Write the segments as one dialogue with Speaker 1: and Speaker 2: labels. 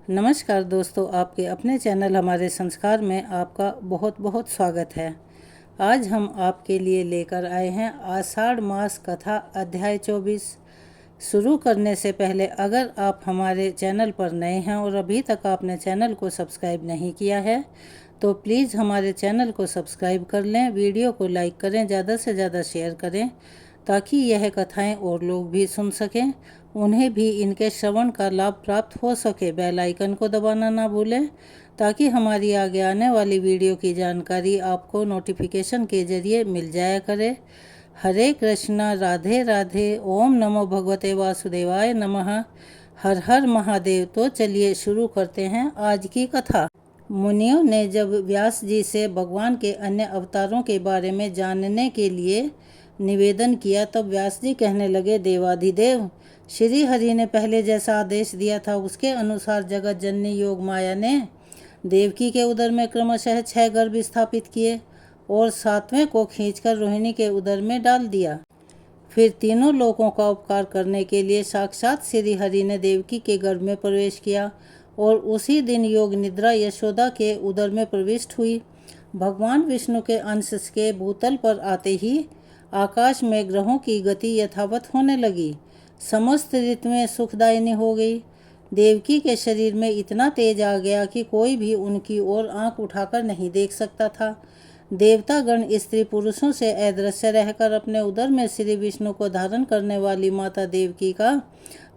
Speaker 1: नमस्कार दोस्तों, आपके अपने चैनल हमारे संस्कार में आपका बहुत बहुत स्वागत है। आज हम आपके लिए लेकर आए हैं आषाढ़ मास कथा अध्याय 24। शुरू करने से पहले अगर आप हमारे चैनल पर नए हैं और अभी तक आपने चैनल को सब्सक्राइब नहीं किया है तो प्लीज़ हमारे चैनल को सब्सक्राइब कर लें, वीडियो को लाइक करें, ज़्यादा से ज़्यादा शेयर करें ताकि यह कथाएं और लोग भी सुन सकें, उन्हें भी इनके श्रवण का लाभ प्राप्त हो सके। बेल आइकन को दबाना ना भूलें ताकि हमारी आगे आने वाली वीडियो की जानकारी आपको नोटिफिकेशन के जरिए मिल जाया करे। हरे कृष्णा, राधे राधे, ओम नमो भगवते वासुदेवाय नमः, हर हर महादेव। तो चलिए शुरू करते हैं आज की कथा। मुनियों ने जब व्यास जी से भगवान के अन्य अवतारों के बारे में जानने के लिए निवेदन किया तब व्यास जी कहने लगे, देवाधिदेव, श्री हरि ने पहले जैसा आदेश दिया था उसके अनुसार जगत जननी योग माया ने देवकी के उदर में क्रमशः 6 गर्भ स्थापित किए और 7वें को खींचकर रोहिणी के उदर में डाल दिया। फिर तीनों लोगों का उपकार करने के लिए साक्षात श्री हरि ने देवकी के गर्भ में प्रवेश किया और उसी दिन योग निद्रा यशोदा के उदर में प्रविष्ट हुई। भगवान विष्णु के अंश के भूतल पर आते ही आकाश में ग्रहों की गति यथावत होने लगी, समस्त ऋतुएं सुखदायिनी हो गई। देवकी के शरीर में इतना तेज आ गया कि कोई भी उनकी ओर आंख उठाकर नहीं देख सकता था। देवतागण स्त्री पुरुषों से अदृश्य रहकर अपने उदर में श्री विष्णु को धारण करने वाली माता देवकी का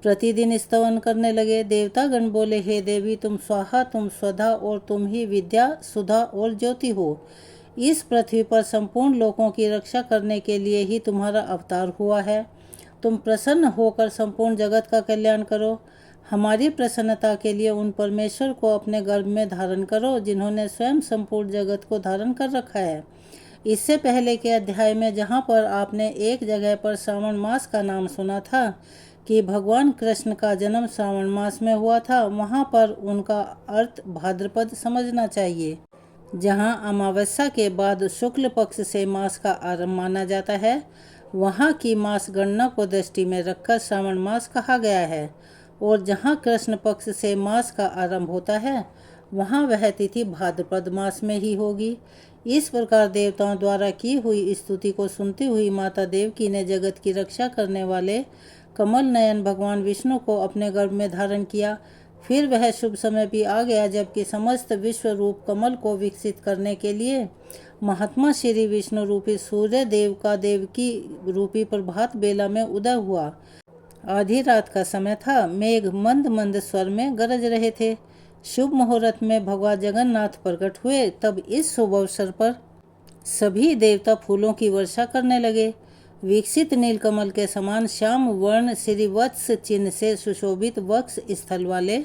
Speaker 1: प्रतिदिन स्तवन करने लगे। देवतागण बोले, हे देवी, तुम स्वाहा, तुम स्वधा और तुम ही विद्या, सुधा और ज्योति हो। इस पृथ्वी पर संपूर्ण लोकों की रक्षा करने के लिए ही तुम्हारा अवतार हुआ है। तुम प्रसन्न होकर संपूर्ण जगत का कल्याण करो। हमारी प्रसन्नता के लिए उन परमेश्वर को अपने गर्भ में धारण करो जिन्होंने स्वयं संपूर्ण जगत को धारण कर रखा है। इससे पहले के अध्याय में जहाँ पर आपने एक जगह पर श्रावण मास का नाम सुना था कि भगवान कृष्ण का जन्म श्रावण मास में हुआ था, वहाँ पर उनका अर्थ भाद्रपद समझना चाहिए, जहाँ अमावस्या के बाद शुक्ल पक्ष से मास का आरंभ माना जाता है। वहाँ की मास गणना को दृष्टि में रखकर श्रावण मास कहा गया है और जहाँ कृष्ण पक्ष से मास का आरंभ होता है वहाँ वह तिथि भाद्रपद मास में ही होगी। इस प्रकार देवताओं द्वारा की हुई स्तुति को सुनती हुई माता देवकी ने जगत की रक्षा करने वाले कमल नयन भगवान विष्णु को अपने गर्भ में धारण किया। फिर वह शुभ समय भी आ गया जबकि समस्त विश्व रूप कमल को विकसित करने के लिए महात्मा श्री विष्णु रूपी सूर्य देव का देवकी रूपी प्रभात बेला में उदय हुआ। आधी रात का समय था। मेघ मंद मंद स्वर में गरज रहे थे। शुभ मुहूर्त में भगवान जगन्नाथ प्रकट हुए। तब इस शुभ अवसर पर सभी देवता फूलों की वर्षा करने लगे। विकसित नीलकमल के समान श्याम वर्ण श्री वत्स चिन्ह से सुशोभित वक्ष स्थल वाले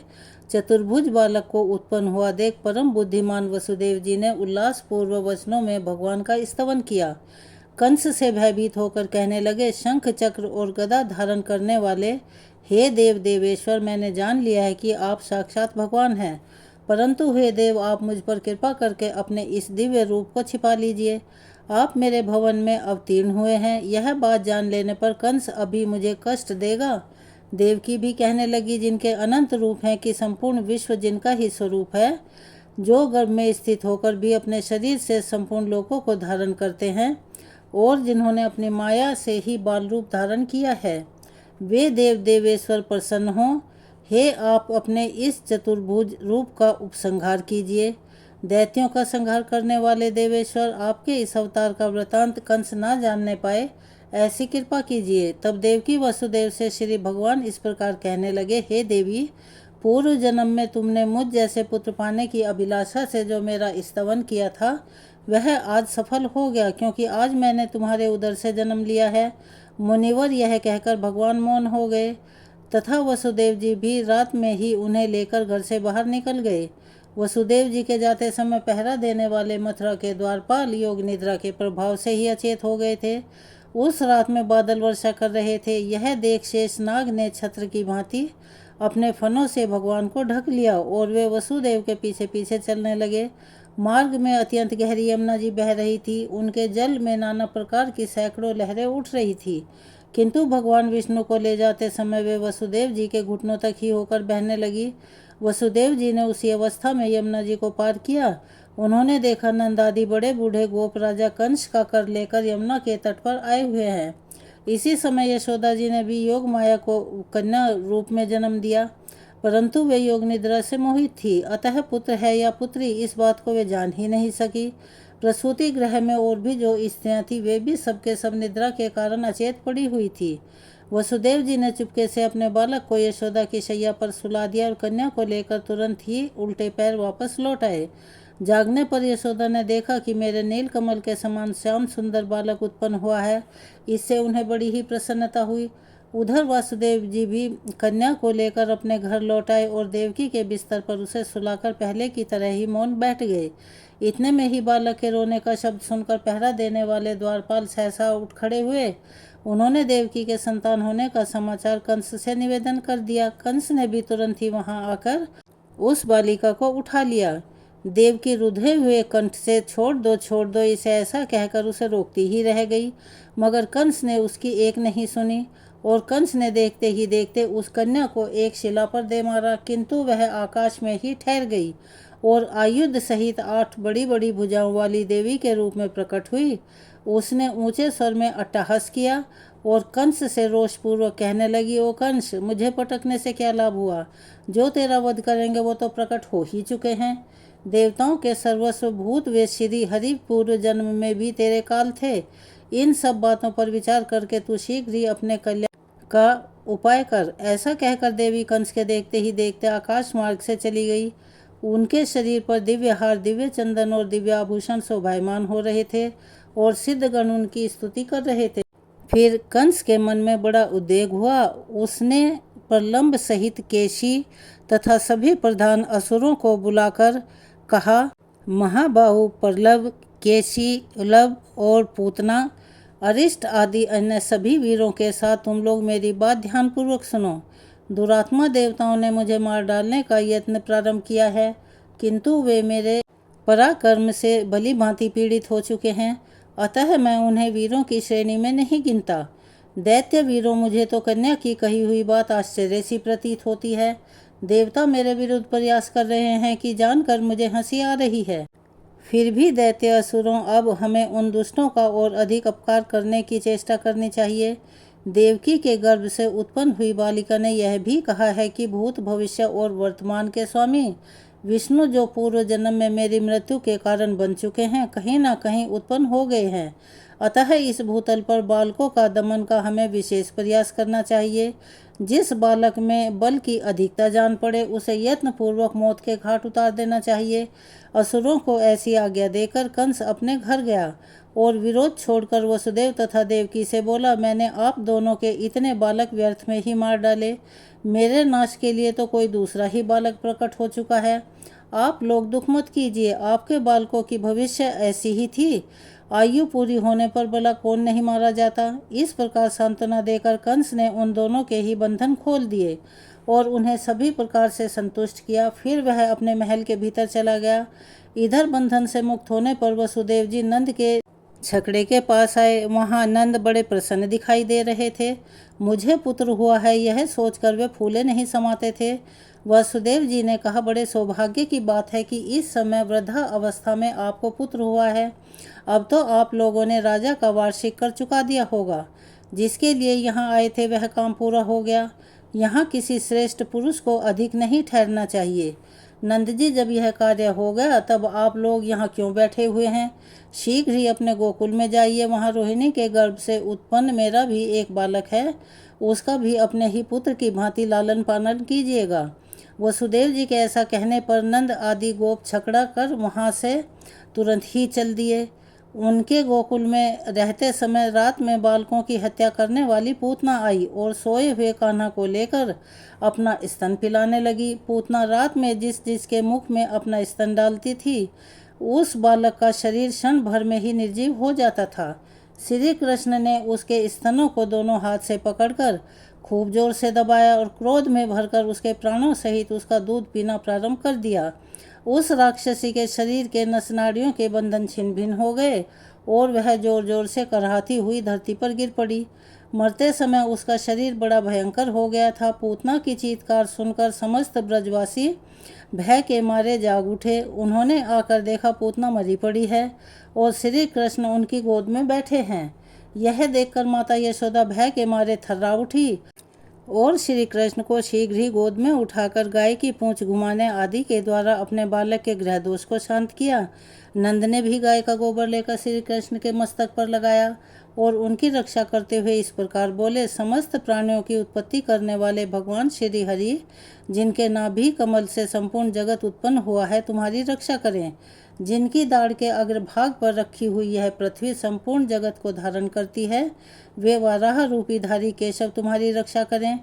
Speaker 1: चतुर्भुज बालक को उत्पन्न हुआ देख परम बुद्धिमान वसुदेव जी ने उल्लास पूर्व वचनों में भगवान का स्तवन किया। कंस से भयभीत होकर कहने लगे, शंख चक्र और गदा धारण करने वाले हे देव देवेश्वर, मैंने जान लिया है कि आप साक्षात भगवान हैं, परंतु हे देव, आप मुझ पर कृपा करके अपने इस दिव्य रूप को छिपा लीजिए। आप मेरे भवन में अवतीर्ण हुए हैं, यह बात जान लेने पर कंस अभी मुझे कष्ट देगा। देवकी भी कहने लगी, जिनके अनंत रूप हैं कि संपूर्ण विश्व जिनका ही स्वरूप है, जो गर्भ में स्थित होकर भी अपने शरीर से संपूर्ण लोकों को धारण करते हैं और जिन्होंने अपनी माया से ही बाल रूप धारण किया है, वे देव देवेश्वर प्रसन्न हों। हे आप अपने इस चतुर्भुज रूप का उपसंहार कीजिए। दैत्यों का संहार करने वाले देवेश्वर, आपके इस अवतार का वृतांत कंस ना जानने पाए, ऐसी कृपा कीजिए। तब देवकी वसुदेव से श्री भगवान इस प्रकार कहने लगे, हे देवी, पूर्व जन्म में तुमने मुझ जैसे पुत्र पाने की अभिलाषा से जो मेरा स्तवन किया था वह आज सफल हो गया, क्योंकि आज मैंने तुम्हारे उदर से जन्म लिया है। मुनिवर यह कहकर भगवान मौन हो गए तथा वसुदेव जी भी रात में ही उन्हें लेकर घर से बाहर निकल गए। वसुदेव जी के जाते समय पहरा देने वाले मथुरा के द्वारपाल योग निद्रा के प्रभाव से ही अचेत हो गए थे। उस रात में बादल वर्षा कर रहे थे। यह देख शेषनाग ने छत्र की भांति अपने फनों से भगवान को ढक लिया और वे वसुदेव के पीछे पीछे चलने लगे। मार्ग में अत्यंत गहरी यमुना जी बह रही थी। उनके जल में नाना प्रकार की सैकड़ों लहरें उठ रही थी, किंतु भगवान विष्णु को ले जाते समय वे वसुदेव जी के घुटनों तक ही होकर बहने लगी। वसुदेव जी ने उसी अवस्था में यमुना जी को पार किया। उन्होंने देखा नंद आदि बड़े बूढ़े गोप राजा कंस का कर लेकर यमुना के तट पर आए हुए हैं। इसी समय यशोदा जी ने भी योग माया को कन्या रूप में जन्म दिया, परंतु वे योग निद्रा से मोहित थी, अतः पुत्र है या पुत्री इस बात को वे जान ही नहीं सकी। प्रसूति गृह में और भी जो स्त्रियां थी वे भी सबके सब निद्रा के कारण अचेत पड़ी हुई थी। वसुदेव जी ने चुपके से अपने बालक को यशोदा की शैया पर सुला दिया और कन्या को लेकर तुरंत ही उल्टे पैर वापस लौट आए। जागने पर यशोदा ने देखा कि मेरे नील कमल के समान श्याम सुंदर बालक उत्पन्न हुआ है। इससे उन्हें बड़ी ही प्रसन्नता हुई। उधर वासुदेव जी भी कन्या को लेकर अपने घर लौट आए और देवकी के बिस्तर पर उसे सुलाकर पहले की तरह ही मौन बैठ गए। इतने में ही बालक के रोने का शब्द सुनकर पहरा देने वाले द्वारपाल सहसा उठ खड़े हुए। उन्होंने देवकी के संतान होने का समाचार कंस से निवेदन कर दिया। कंस ने भी तुरंत ही वहां आकर उस बालिका को उठा लिया। देवकी रुधे हुए कंठ से छोड़ दो इसे ऐसा कहकर उसे रोकती ही रह गई, मगर कंस ने उसकी एक नहीं सुनी और कंस ने देखते ही देखते उस कन्या को एक शिला पर दे मारा, किंतु वह आकाश में ही ठहर गई और आयुध सहित 8 बड़ी बड़ी भुजाओं वाली देवी के रूप में प्रकट हुई। उसने ऊंचे स्वर में अट्टहास किया और कंस से रोषपूर्वक कहने लगी, ओ कंस, मुझे पटकने से क्या लाभ हुआ? जो तेरा वध करेंगे वो तो प्रकट हो ही चुके हैं। देवताओं के सर्वस्व भूत वे श्री हरि पूर्व जन्म में भी तेरे काल थे। इन सब बातों पर विचार करके तू शीघ्र ही अपने कल्याण का उपाय कर। ऐसा कहकर देवी कंस के देखते ही देखते आकाश मार्ग से चली गई। उनके शरीर पर दिव्य हार, दिव्य चंदन और दिव्य आभूषण शोभायमान हो रहे थे और सिद्धगण उनकी स्तुति कर रहे थे। फिर कंस के मन में बड़ा उद्वेग हुआ। उसने प्रलंब सहित केशी तथा सभी प्रधान असुरों को बुलाकर कहा, महाबाहु प्रलभ, केशी, उलभ और पूतना, अरिष्ट आदि अन्य सभी वीरों के साथ तुम लोग मेरी बात ध्यानपूर्वक सुनो। दुरात्मा देवताओं ने मुझे मार डालने का यत्न प्रारंभ किया है, किंतु वे मेरे पराक्रम से भली भांति पीड़ित हो चुके हैं, अतः मैं उन्हें वीरों की श्रेणी में नहीं गिनता। दैत्य वीरों, मुझे तो कन्या की कही हुई बात आश्चर्य सी प्रतीत होती है। देवता मेरे विरुद्ध प्रयास कर रहे हैं कि जानकर मुझे हंसी आ रही है। फिर भी दैत्य असुरों, अब हमें उन दुष्टों का और अधिक अपकार करने की चेष्टा करनी चाहिए। देवकी के गर्भ से उत्पन्न हुई बालिका ने यह भी कहा है कि भूत, भविष्य और वर्तमान के स्वामी विष्णु जो पूर्व जन्म में मेरी मृत्यु के कारण बन चुके हैं, कहीं ना कहीं उत्पन्न हो गए हैं। अतः इस भूतल पर बालकों का दमन का हमें विशेष प्रयास करना चाहिए। जिस बालक में बल की अधिकता जान पड़े उसे यत्न पूर्वक मौत के घाट उतार देना चाहिए। असुरों को ऐसी आज्ञा देकर कंस अपने घर गया और विरोध छोड़कर वसुदेव तथा देवकी से बोला, मैंने आप दोनों के इतने बालक व्यर्थ में ही मार डाले। मेरे नाश के लिए तो कोई दूसरा ही बालक प्रकट हो चुका है। आप लोग दुख मत कीजिए, आपके बालकों की भविष्य ऐसी ही थी। आयु पूरी होने पर भला कौन नहीं मारा जाता। इस प्रकार सांत्वना देकर कंस ने उन दोनों के ही बंधन खोल दिए और उन्हें सभी प्रकार से संतुष्ट किया। फिर वह अपने महल के भीतर चला गया। इधर बंधन से मुक्त होने पर वसुदेव जी नंद के छकड़े के पास आए। वहां नंद बड़े प्रसन्न दिखाई दे रहे थे। मुझे पुत्र हुआ है यह सोचकर वे फूले नहीं समाते थे। वसुदेव जी ने कहा, बड़े सौभाग्य की बात है कि इस समय वृद्धा अवस्था में आपको पुत्र हुआ है। अब तो आप लोगों ने राजा का वार्षिक कर चुका दिया होगा। जिसके लिए यहाँ आए थे वह काम पूरा हो गया। यहाँ किसी श्रेष्ठ पुरुष को अधिक नहीं ठहरना चाहिए। नंद जी, जब यह कार्य हो गया तब आप लोग यहाँ क्यों बैठे हुए हैं? शीघ्र ही अपने गोकुल में जाइए। वहाँ रोहिणी के गर्भ से उत्पन्न मेरा भी एक बालक है, उसका भी अपने ही पुत्र की भांति लालन पालन कीजिएगा। वसुदेव जी के ऐसा कहने पर नंद आदि गोप छकड़ा कर वहाँ से तुरंत ही चल दिए। उनके गोकुल में रहते समय रात में बालकों की हत्या करने वाली पूतना आई और सोए हुए कान्हा को लेकर अपना स्तन पिलाने लगी। पूतना रात में जिस जिसके मुख में अपना स्तन डालती थी उस बालक का शरीर क्षण भर में ही निर्जीव हो जाता था। श्री कृष्ण ने उसके स्तनों को दोनों हाथ से पकड़कर खूब जोर से दबाया और क्रोध में भरकर उसके प्राणों सहित उसका दूध पीना प्रारंभ कर दिया। उस राक्षसी के शरीर के नसनाड़ियों के बंधन छिन्न भिन्न हो गए और वह जोर जोर से कराहती हुई धरती पर गिर पड़ी। मरते समय उसका शरीर बड़ा भयंकर हो गया था। पूतना की चीत्कार सुनकर समस्त ब्रजवासी भय के मारे जाग उठे। उन्होंने आकर देखा पूतना मरी पड़ी है और श्री कृष्ण उनकी गोद में बैठे हैं। यह देखकर माता यशोदा भय के मारे थर्रा उठी और श्री कृष्ण को शीघ्र ही गोद में उठाकर गाय की पूंछ घुमाने आदि के द्वारा अपने बालक के ग्रह दोष को शांत किया। नंद ने भी गाय का गोबर लेकर श्री कृष्ण के मस्तक पर लगाया और उनकी रक्षा करते हुए इस प्रकार बोले, समस्त प्राणियों की उत्पत्ति करने वाले भगवान श्री हरि, जिनके नाभि कमल से संपूर्ण जगत उत्पन्न हुआ है, तुम्हारी रक्षा करें। जिनकी दाढ़ के अग्रभाग पर रखी हुई यह पृथ्वी संपूर्ण जगत को धारण करती है, वे वाराह रूपी धारी केशव तुम्हारी रक्षा करें,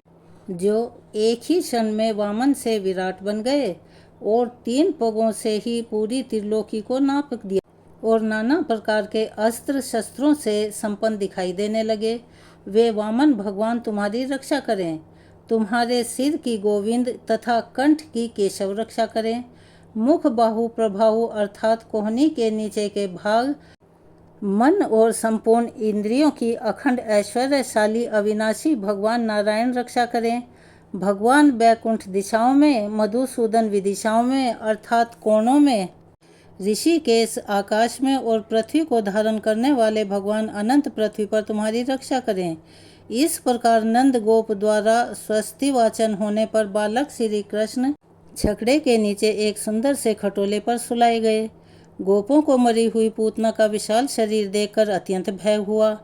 Speaker 1: जो एक ही क्षण में वामन से विराट बन गए और 3 पगों से ही पूरी त्रिलोकी को नाप दिया और नाना प्रकार के अस्त्र शस्त्रों से संपन्न दिखाई देने लगे। वे वामन भगवान तुम्हारी रक्षा करें। तुम्हारे सिर की गोविंद तथा कंठ की केशव रक्षा करें। मुख बाहु प्रभाहु अर्थात कोहनी के नीचे के भाग, मन और संपूर्ण इंद्रियों की अखंड ऐश्वर्यशाली अविनाशी भगवान नारायण रक्षा करें। भगवान बैकुंठ दिशाओं में, मधुसूदन विदिशाओं में अर्थात कोणों में, ऋषिकेश आकाश में और पृथ्वी को धारण करने वाले भगवान अनंत पृथ्वी पर तुम्हारी रक्षा करें। इस प्रकार नंद गोप द्वारा स्वस्ति वाचन होने पर बालक श्री कृष्ण छकड़े के नीचे एक सुंदर से खटोले पर सुलाए गए। गोपों को मरी हुई पूतना का विशाल शरीर देखकर अत्यंत भय हुआ।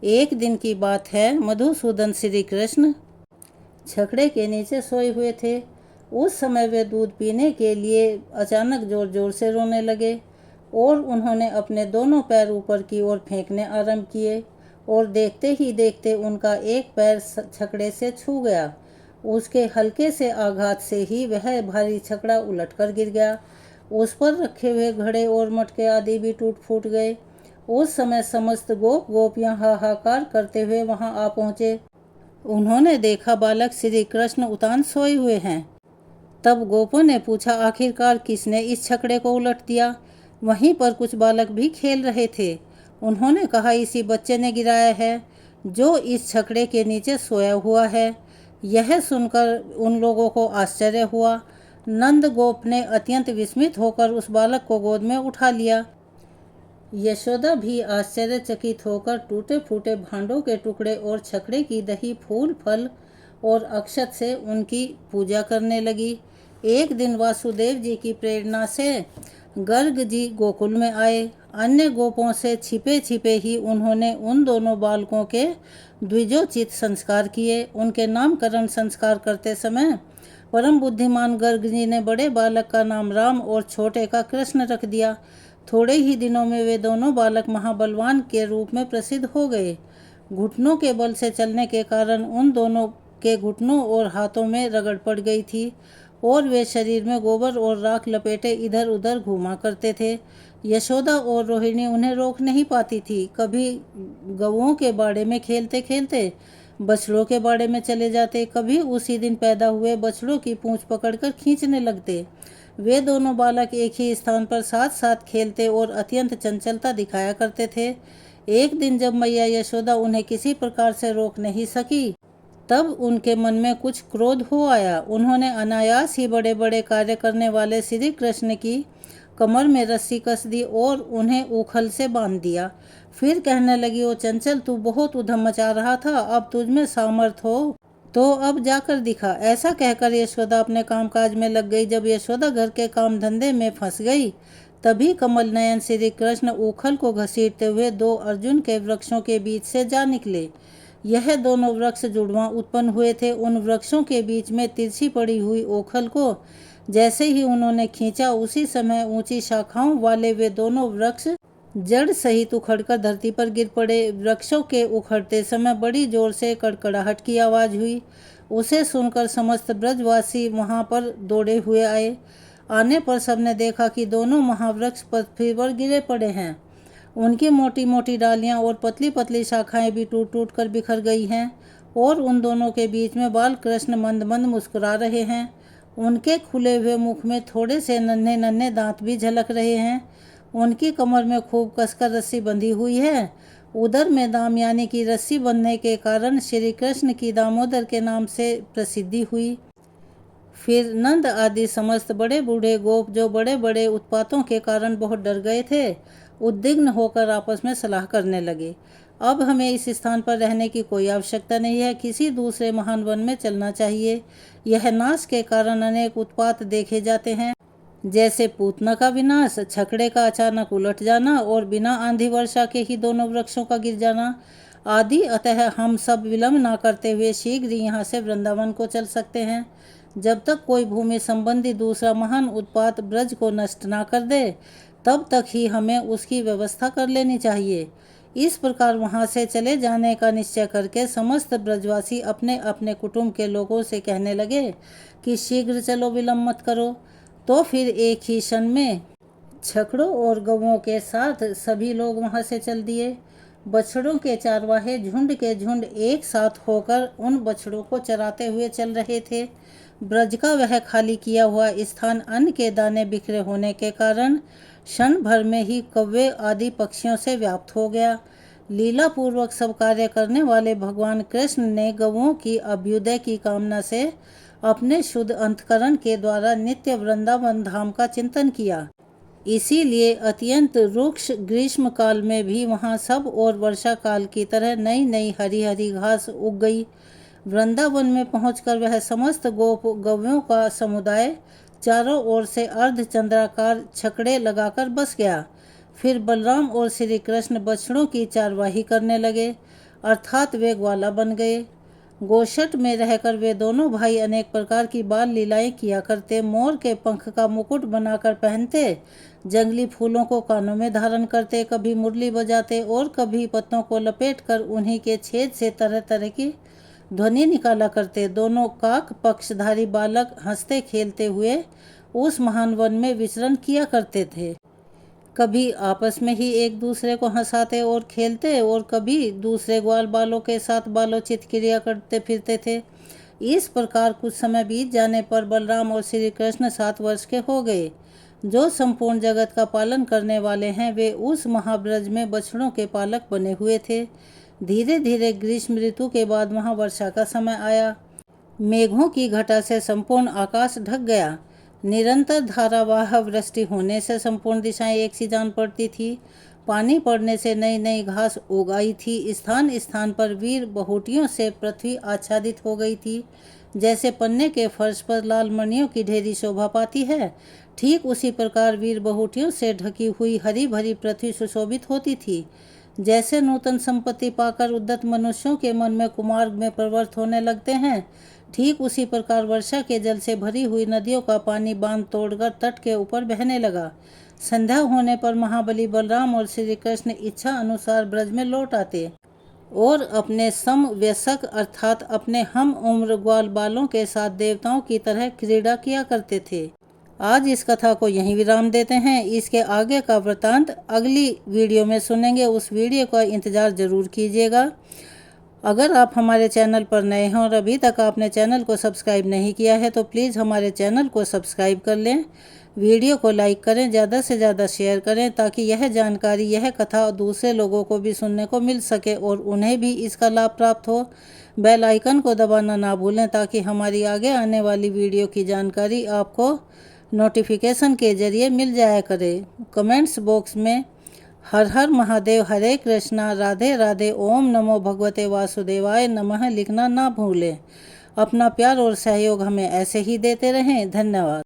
Speaker 1: एक दिन की बात है, मधुसूदन श्री कृष्ण छकड़े के नीचे सोए हुए थे। उस समय वे दूध पीने के लिए अचानक जोर जोर से रोने लगे और उन्होंने अपने दोनों पैर ऊपर की ओर फेंकने आरंभ किए और देखते ही देखते उनका एक पैर छकड़े से छू गया। उसके हल्के से आघात से ही वह भारी छकड़ा उलटकर गिर गया। उस पर रखे हुए घड़े और मटके आदि भी टूट फूट गए। उस समय समस्त गोपियां हाहाकार करते हुए वहां आ पहुंचे। उन्होंने देखा बालक श्री कृष्ण उतान सोए हुए हैं। तब गोपों ने पूछा, आखिरकार किसने इस छकड़े को उलट दिया? वहीं पर कुछ बालक भी खेल रहे थे। उन्होंने कहा, इसी बच्चे ने गिराया है जो इस छकड़े के नीचे सोया हुआ है। यह सुनकर उन लोगों को आश्चर्य हुआ। नंद गोप ने अत्यंत विस्मित होकर उस बालक को गोद में उठा लिया। यशोदा भी आश्चर्यचकित होकर टूटे फूटे भांडों के टुकड़े और छकड़े की दही, फूल, फल और अक्षत से उनकी पूजा करने लगी। एक दिन वासुदेव जी की प्रेरणा से गर्ग जी गोकुल में आए। अन्य गोपों से छिपे छिपे ही उन्होंने उन दोनों बालकों के द्विजोचित संस्कार किए। उनके नामकरण संस्कार करते समय परम बुद्धिमान गर्ग जी ने बड़े बालक का नाम राम और छोटे का कृष्ण रख दिया। थोड़े ही दिनों में वे दोनों बालक महाबलवान के रूप में प्रसिद्ध हो गए। घुटनों के बल से चलने के कारण उन दोनों के घुटनों और हाथों में रगड़ पड़ गई थी और वे शरीर में गोबर और राख लपेटे इधर उधर घूमा करते थे। यशोदा और रोहिणी उन्हें रोक नहीं पाती थी। कभी गौओं के बाड़े में खेलते खेलते बछड़ों के बाड़े में चले जाते, कभी उसी दिन पैदा हुए बछड़ों की पूंछ पकड़कर खींचने लगते। वे दोनों बालक एक ही स्थान पर साथ साथ खेलते और अत्यंत चंचलता दिखाया करते थे। एक दिन जब मैया यशोदा उन्हें किसी प्रकार से रोक नहीं सकी, तब उनके मन में कुछ क्रोध हो आया। उन्होंने अनायास ही बड़े बड़े कार्य करने वाले श्री कृष्ण की कमर में रस्सी कस दी और उन्हें उखल से बांध दिया। फिर कहने लगी, ओ चंचल, तू बहुत उधम मचा रहा था, अब तुझ में सामर्थ हो तो अब जाकर दिखा। ऐसा कहकर यशोदा अपने कामकाज में लग गई। जब यशोदा घर के काम धंधे में फंस गई, तभी कमल नयन श्री कृष्ण उखल को घसीटते हुए 2 अर्जुन के वृक्षों के बीच से जा निकले। यह दोनों वृक्ष जुड़वां उत्पन्न हुए थे। उन वृक्षों के बीच में तिरछी पड़ी हुई ओखल को जैसे ही उन्होंने खींचा, उसी समय ऊंची शाखाओं वाले वे दोनों वृक्ष जड़ सहित उखड़कर धरती पर गिर पड़े। वृक्षों के उखड़ते समय बड़ी जोर से कड़कड़ाहट की आवाज़ हुई। उसे सुनकर समस्त ब्रजवासी वहां पर दौड़े हुए आए। आने पर सबने देखा कि दोनों महावृक्ष पृथ्वी पर गिरे पड़े हैं। उनकी मोटी मोटी डालियां और पतली पतली शाखाएं भी टूट टूट कर बिखर गई हैं और उन दोनों के बीच में बाल कृष्ण मंद मंद मुस्कुरा रहे हैं। उनके खुले हुए मुख में थोड़े से नन्हे नन्हे दांत भी झलक रहे हैं। उनकी कमर में खूब कसकर रस्सी बंधी हुई है उदर में दाम यानी कि रस्सी बंधने के कारण श्री कृष्ण की दामोदर के नाम से प्रसिद्धि हुई। फिर नंद आदि समस्त बड़े बूढ़े गोप, जो बड़े बड़े उत्पातों के कारण बहुत डर गए थे, उद्विग्न होकर आपस में सलाह करने लगे, अब हमें इस स्थान पर रहने की कोई आवश्यकता नहीं है, किसी दूसरे महान वन में चलना चाहिए। यह नाश के कारण अनेक उत्पात देखे जाते हैं, जैसे पूतना का विनाश, छकड़े का अचानक उलट जाना और बिना आंधी वर्षा के ही दोनों वृक्षों का गिर जाना आदि। अतः हम सब विलंब न करते हुए शीघ्र ही यहाँ से वृंदावन को चल सकते हैं। जब तक कोई भूमि संबंधी दूसरा महान उत्पात ब्रज को नष्ट ना कर दे, तब तक ही हमें उसकी व्यवस्था कर लेनी चाहिए। इस प्रकार वहाँ से चले जाने का निश्चय करके समस्त ब्रजवासी अपने अपने कुटुंब के लोगों से कहने लगे कि शीघ्र चलो, विलंब मत करो। तो फिर एक ही क्षण में छकड़ों और गवों के साथ सभी लोग वहाँ से चल दिए। बछड़ों के चारवाहे झुंड के झुंड एक साथ होकर उन बछड़ों को चराते हुए चल रहे थे। ब्रज का वह खाली किया हुआ स्थान अन्न के दाने बिखरे होने के कारण क्षण भर में ही कौवे आदि पक्षियों से व्याप्त हो गया। लीला पूर्वक सब कार्य करने वाले भगवान कृष्ण ने गवों की अभ्युदय की कामना से अपने शुद्ध अंतकरण के द्वारा नित्य वृंदावन धाम का चिंतन किया। इसीलिए अत्यंत रुक्ष ग्रीष्म काल में भी वहाँ सब और वर्षा काल की तरह नई नई हरी हरी घास उग गई। वृंदावन में पहुंचकर वह समस्त गोप गव्यों का समुदाय चारों ओर से अर्धचंद्राकार छकड़े लगाकर बस गया। फिर बलराम और श्री कृष्ण बछड़ों की चारवाही करने लगे, अर्थात वे ग्वाला बन गए। गोशट में रहकर वे दोनों भाई अनेक प्रकार की बाल लीलाएं किया करते, मोर के पंख का मुकुट बनाकर पहनते, जंगली फूलों को कानों में धारण करते, कभी मुरली बजाते और कभी पत्तों को लपेटकर उन्हीं के छेद से तरह तरह की ध्वनि निकाला करते। दोनों काक पक्षधारी बालक हंसते खेलते हुए उस महान वन में विचरण किया करते थे। कभी आपस में ही एक दूसरे को हंसाते और खेलते और कभी दूसरे ग्वाल बालों के साथ बालोचित क्रिया करते फिरते थे। इस प्रकार कुछ समय बीत जाने पर बलराम और श्री कृष्ण 7 वर्ष के हो गए। जो संपूर्ण जगत का पालन करने वाले हैं, वे उस महाब्रज में बछड़ों के पालक बने हुए थे। धीरे धीरे ग्रीष्म ऋतु के बाद वहाँ वर्षा का समय आया। मेघों की घटा से संपूर्ण आकाश ढक गया। निरंतर धारावाह वृष्टि होने से संपूर्ण दिशाएं एक सी जान पड़ती थी। पानी पड़ने से नई नई घास उग आई थी। स्थान स्थान पर वीर बहुटियों से पृथ्वी आच्छादित हो गई थी। जैसे पन्ने के फर्श पर लाल मणियों की ढेरी शोभा पाती है, ठीक उसी प्रकार वीर बहुटियों से ढकी हुई हरी भरी पृथ्वी सुशोभित होती थी। जैसे नूतन संपत्ति पाकर उद्यत मनुष्यों के मन में कुमार्ग में प्रवृत्त होने लगते हैं, ठीक उसी प्रकार वर्षा के जल से भरी हुई नदियों का पानी बांध तोड़कर तट के ऊपर बहने लगा। संध्या होने पर महाबली बलराम और श्री कृष्ण इच्छा अनुसार ब्रज में लौट आते और अपने समवयस्क अर्थात अपने हम उम्र ग्वाल बालों के साथ देवताओं की तरह क्रीड़ा किया करते थे। आज इस कथा को यहीं विराम देते हैं। इसके आगे का वृतांत अगली वीडियो में सुनेंगे। उस वीडियो का इंतज़ार ज़रूर कीजिएगा। अगर आप हमारे चैनल पर नए हैं और अभी तक आपने चैनल को सब्सक्राइब नहीं किया है, तो प्लीज़ हमारे चैनल को सब्सक्राइब कर लें। वीडियो को लाइक करें, ज़्यादा से ज़्यादा शेयर करें, ताकि यह जानकारी, यह कथा दूसरे लोगों को भी सुनने को मिल सके और उन्हें भी इसका लाभ प्राप्त हो। बेल आइकन को दबाना ना भूलें, ताकि हमारी आगे आने वाली वीडियो की जानकारी आपको नोटिफिकेशन के जरिए मिल जाया करे। कमेंट्स बॉक्स में हर हर महादेव, हरे कृष्णा, राधे राधे, ओम नमो भगवते वासुदेवाय नमः लिखना ना भूलें। अपना प्यार और सहयोग हमें ऐसे ही देते रहें। धन्यवाद।